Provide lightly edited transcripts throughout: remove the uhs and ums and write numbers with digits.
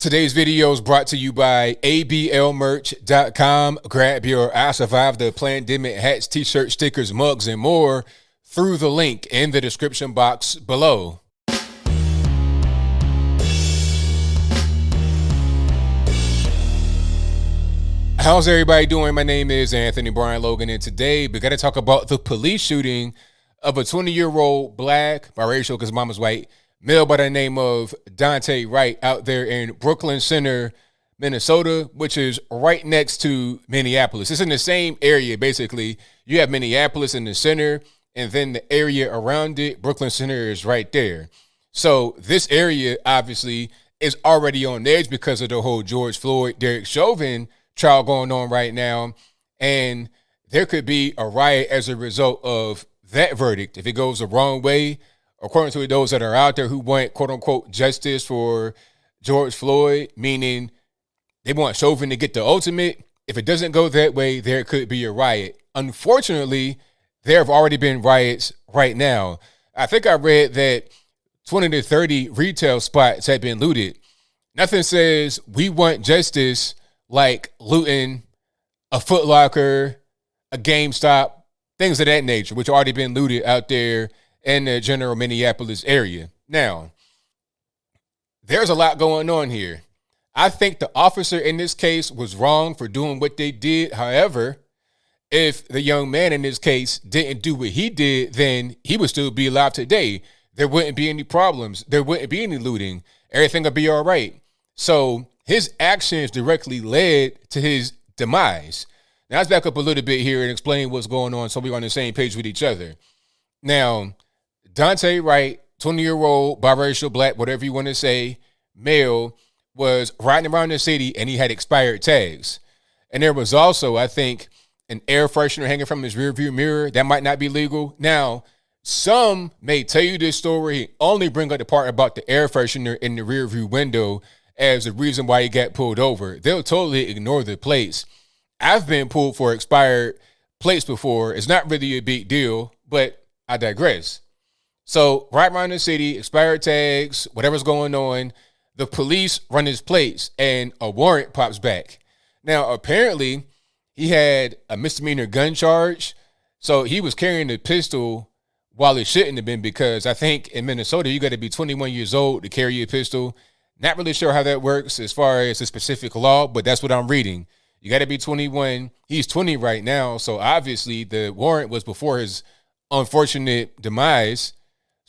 Today's video is brought to you by ablmerch.com. Grab your I Survived the Pandemic hats, t-shirts, stickers, mugs, and more through the link in the description box below. How's everybody doing? My name is Anthony Brian Logan, and today we got to talk about the police shooting of a 20-year-old black, biracial because mama's white, male by the name of Daunte Wright out there in Brooklyn Center, Minnesota, which is right next to Minneapolis. It's in the same area, basically. You have Minneapolis in the center, and then the area around it, Brooklyn Center, is right there. So this area, obviously, is already on edge because of the whole George Floyd, Derek Chauvin trial going on right now. And there could be a riot as a result of that verdict if it goes the wrong way. According to those that are out there who want, quote unquote, justice for George Floyd, meaning they want Chauvin to get the ultimate. If it doesn't go that way, there could be a riot. Unfortunately, there have already been riots right now. I think I read that 20 to 30 retail spots have been looted. Nothing says we want justice like looting a Foot Locker, a GameStop, things of that nature, which already been looted out there in the general Minneapolis area. Now, there's a lot going on here. I think the officer in this case was wrong for doing what they did. However, if the young man in this case didn't do what he did, then he would still be alive today. There wouldn't be any problems. There wouldn't be any looting. Everything would be all right. So his actions directly led to his demise. Now, let's back up a little bit here and explain what's going on so we're on the same page with each other. Now, Daunte Wright, 20-year-old, biracial, black, whatever you want to say, male, was riding around the city and he had expired tags. And there was also, I think, an air freshener hanging from his rearview mirror. That might not be legal. Now, some may tell you this story, only bring up the part about the air freshener in the rearview window as the reason why he got pulled over. They'll totally ignore the plates. I've been pulled for expired plates before. It's not really a big deal, but I digress. So right around the city, expired tags, whatever's going on, the police run his plates and a warrant pops back. Now, apparently, he had a misdemeanor gun charge. So he was carrying a pistol while it shouldn't have been, because I think in Minnesota, you got to be 21 years old to carry a pistol. Not really sure how that works as far as the specific law, but that's what I'm reading. You got to be 21. He's 20 right now. So obviously the warrant was before his unfortunate demise.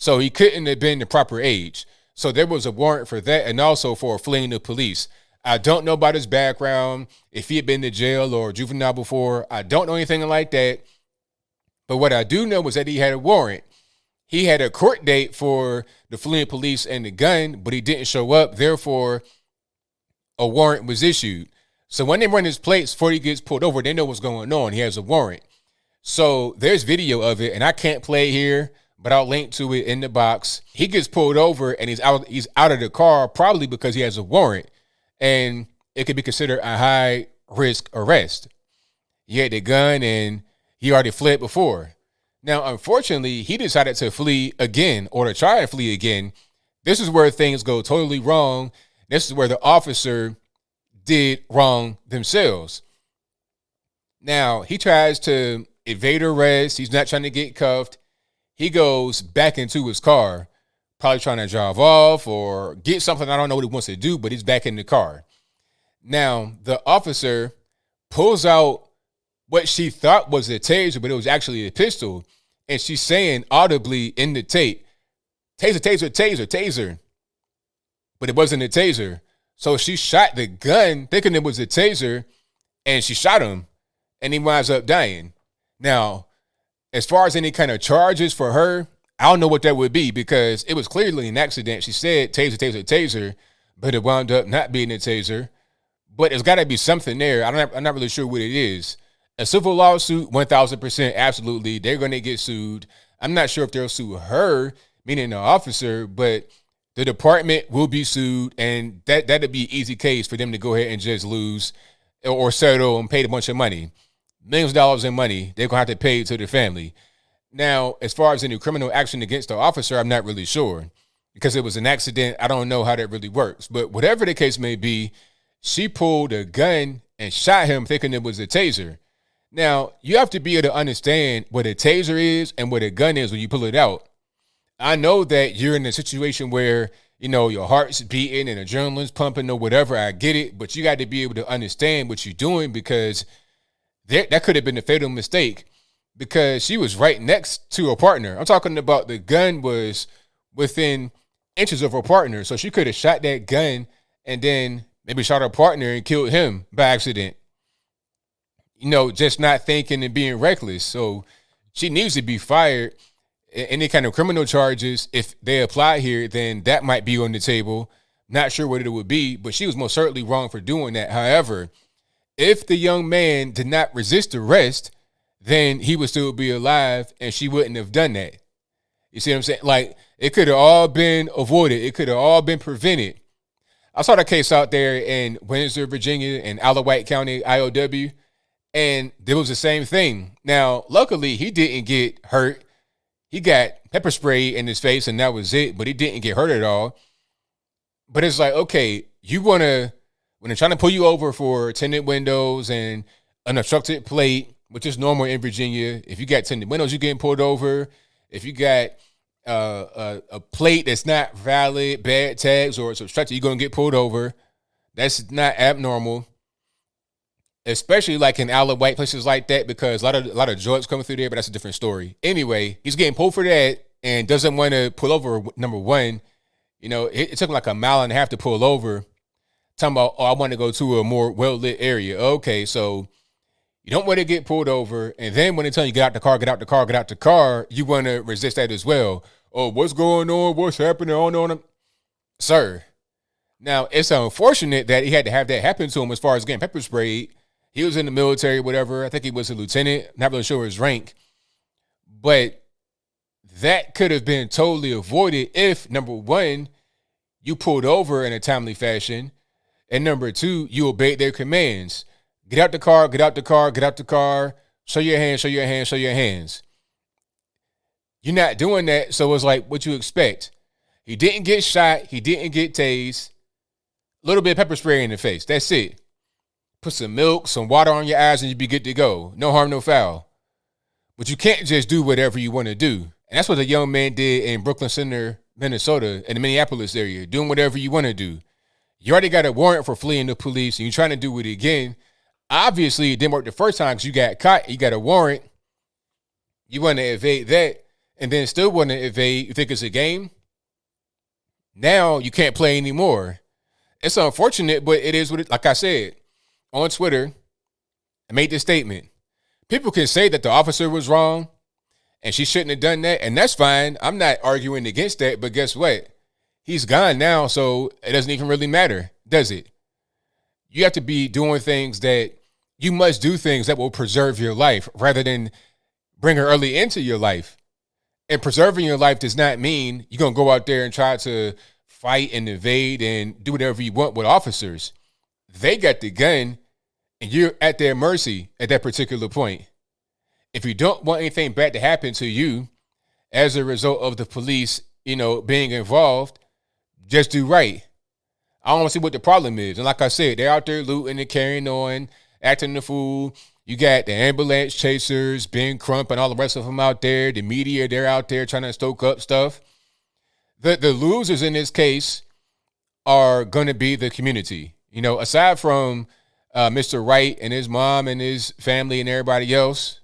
So he couldn't have been the proper age. So there was a warrant for that and also for fleeing the police. I don't know about his background, if he had been to jail or juvenile before. I don't know anything like that. But what I do know was that he had a warrant. He had a court date for the fleeing police and the gun, but he didn't show up. Therefore, a warrant was issued. So when they run his plates before he gets pulled over, they know what's going on. He has a warrant. So there's video of it, and I can't play here, but I'll link to it in the box. He gets pulled over and he's out of the car, probably because he has a warrant, and it could be considered a high risk arrest. He had the gun and he already fled before. Now, unfortunately, he decided to flee again, or to try to flee again. This is where things go totally wrong. This is where the officer did wrong themselves. Now, he tries to evade arrest. He's not trying to get cuffed. He goes back into his car, probably trying to drive off or get something. I don't know what he wants to do, but he's back in the car. Now, the officer pulls out what she thought was a taser, but it was actually a pistol. And she's saying audibly in the tape, taser, taser, taser, taser. But it wasn't a taser. So she shot the gun thinking it was a taser, and she shot him, and he winds up dying. Now, as far as any kind of charges for her, I don't know what that would be, because it was clearly an accident. She said taser, taser, taser, but it wound up not being a taser. But there's got to be something there. I'm not really sure what it is. A civil lawsuit, 1,000%, absolutely. They're going to get sued. I'm not sure if they'll sue her, meaning the officer, but the department will be sued, and that'd be an easy case for them to go ahead and just lose or settle and pay a bunch of money. Millions of dollars in money they're going to have to pay to the family. Now, as far as any criminal action against the officer, I'm not really sure. because it was an accident. I don't know how that really works. But whatever the case may be, she pulled a gun and shot him thinking it was a taser. Now, you have to be able to understand what a taser is and what a gun is when you pull it out. I know that you're in a situation where, your heart's beating and adrenaline's pumping or whatever. I get it. But you got to be able to understand what you're doing, because that could have been a fatal mistake, because she was right next to her partner. I'm talking about the gun was within inches of her partner. So she could have shot that gun and then maybe shot her partner and killed him by accident. Just not thinking and being reckless. So she needs to be fired. Any kind of criminal charges, if they apply here, then that might be on the table. Not sure what it would be, but she was most certainly wrong for doing that. However, if the young man did not resist arrest, then he would still be alive and she wouldn't have done that. You see what I'm saying? Like, it could have all been avoided. It could have all been prevented. I saw that case out there in Windsor, Virginia, in Alawite County, IOW, and there was the same thing. Now, luckily, he didn't get hurt. He got pepper spray in his face, and that was it, but he didn't get hurt at all. But it's like, okay, when they're trying to pull you over for tinted windows and an obstructed plate, which is normal in Virginia. If you got tinted windows, you're getting pulled over. If you got a plate that's not valid, bad tags, or it's obstructed, you're going to get pulled over. That's not abnormal. Especially like in Alawite places like that, because a lot of drugs coming through there, but that's a different story. Anyway, he's getting pulled for that and doesn't want to pull over. Number one, it took him like a mile and a half to pull over. Talking about, I want to go to a more well-lit area. Okay, so you don't want to get pulled over, and then when they tell you get out the car, you want to resist that as well. Oh, what's going on? What's happening? On sir. Now, it's unfortunate that he had to have that happen to him as far as getting pepper sprayed. He was in the military, whatever. I think he was a lieutenant. Not really sure his rank. But that could have been totally avoided if, number one, you pulled over in a timely fashion, and number two, you obeyed their commands. Get out the car, get out the car, get out the car. Show your hands, show your hands, show your hands. You're not doing that, so it's like what you expect. He didn't get shot. He didn't get tased. A little bit of pepper spray in the face. That's it. Put some milk, some water on your eyes, and you'll be good to go. No harm, no foul. But you can't just do whatever you want to do. And that's what the young man did in Brooklyn Center, Minnesota, in the Minneapolis area, doing whatever you want to do. You already got a warrant for fleeing the police, and you're trying to do it again. Obviously, it didn't work the first time because you got caught. You got a warrant. You want to evade that, and then still want to evade. You think it's a game? Now you can't play anymore. It's unfortunate, but it is what it, like I said, on Twitter, I made this statement. People can say that the officer was wrong and she shouldn't have done that, and that's fine. I'm not arguing against that, but guess what? He's gone now, so it doesn't even really matter, does it? You have to be doing things that you must do, things that will preserve your life rather than bring her early into your life. And preserving your life does not mean you're going to go out there and try to fight and evade and do whatever you want with officers. They got the gun, and you're at their mercy at that particular point. If you don't want anything bad to happen to you as a result of the police, being involved, just do right. I don't want to see what the problem is. And like I said, they're out there looting and carrying on, acting the fool. You got the ambulance chasers, Ben Crump, and all the rest of them out there. The media, they're out there trying to stoke up stuff. The losers in this case are going to be the community. Aside from Mr. Wright and his mom and his family and everybody else,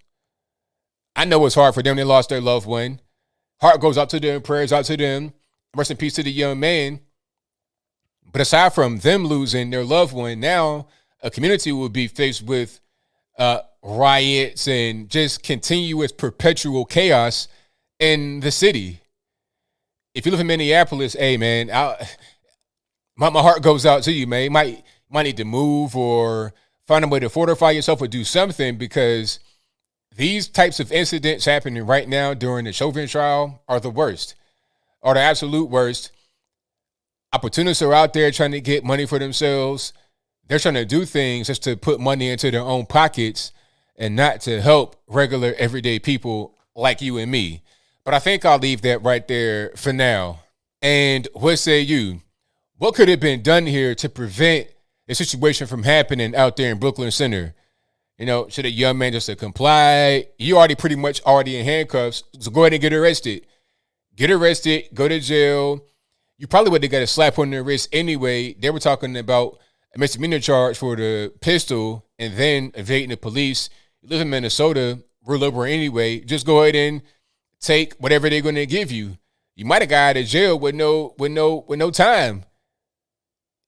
I know it's hard for them. They lost their loved one. Heart goes out to them, prayers out to them. Rest in peace to the young man. But aside from them losing their loved one, now a community will be faced with riots and just continuous perpetual chaos in the city. If you live in Minneapolis, hey, man, my heart goes out to you, man. You might need to move or find a way to fortify yourself or do something, because these types of incidents happening right now during the Chauvin trial are the worst, are the absolute worst. Opportunists are out there trying to get money for themselves. They're trying to do things just to put money into their own pockets and not to help regular, everyday people like you and me. But I think I'll leave that right there for now. And what say you? What could have been done here to prevent a situation from happening out there in Brooklyn Center? You know, should a young man just have complied? You already pretty much already in handcuffs, so go ahead and get arrested. Get arrested, go to jail. You probably would have got a slap on the wrist anyway. They were talking about a misdemeanor charge for the pistol and then evading the police. You live in Minnesota, rule over anyway. Just go ahead and take whatever they're going to give you. You might have got out of jail with no time.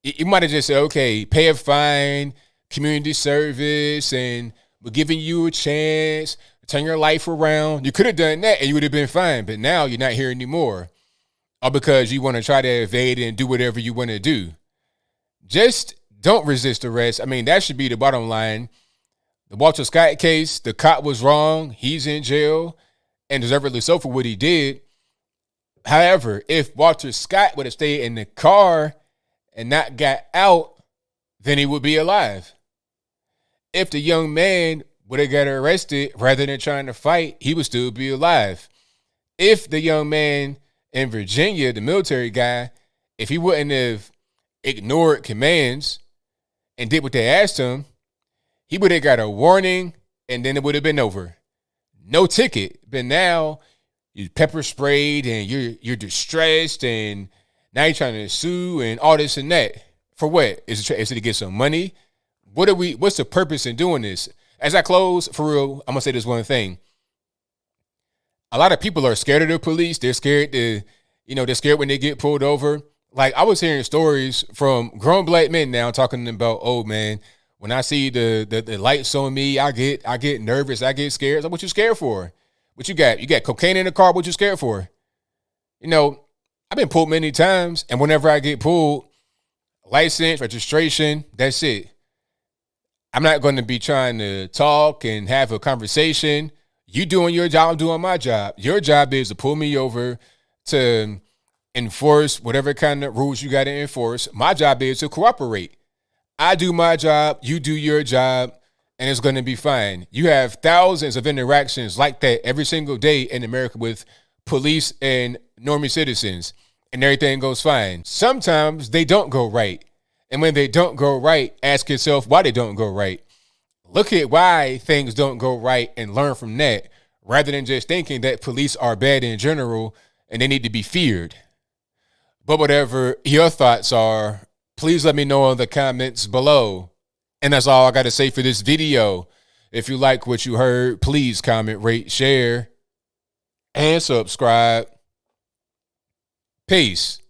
You might have just said, okay, pay a fine, community service, and we're giving you a chance to turn your life around. You could have done that and you would have been fine, but now you're not here anymore. All because you want to try to evade and do whatever you want to do. Just don't resist arrest. I mean, that should be the bottom line. The Walter Scott case, the cop was wrong. He's in jail and deservedly so for what he did. However, if Walter Scott would have stayed in the car and not got out, then he would be alive. If the young man would have got arrested rather than trying to fight, he would still be alive. If the young man in Virginia, the military guy, if he wouldn't have ignored commands and did what they asked him, he would have got a warning and then it would have been over. No ticket. But now you pepper sprayed and you're distressed and now you're trying to sue and all this and that. For what? Is it to get some money? What's the purpose in doing this? As I close, for real, I'm gonna say this one thing. A lot of people are scared of the police. They're scared they're scared when they get pulled over. Like, I was hearing stories from grown black men now talking about, oh man, when I see the lights on me, I get nervous, I get scared. So what you scared for? What you got? You got cocaine in the car, what you scared for? You know, I've been pulled many times, and whenever I get pulled, license, registration, that's it. I'm not going to be trying to talk and have a conversation. You doing your job, I'm doing my job. Your job is to pull me over to enforce whatever kind of rules you got to enforce. My job is to cooperate. I do my job, you do your job, and it's going to be fine. You have thousands of interactions like that every single day in America with police and normie citizens, and everything goes fine. Sometimes they don't go right. And when they don't go right, ask yourself why they don't go right. Look at why things don't go right and learn from that, rather than just thinking that police are bad in general and they need to be feared. But whatever your thoughts are, please let me know in the comments below. And that's all I got to say for this video. If you like what you heard, please comment, rate, share, and subscribe. Peace.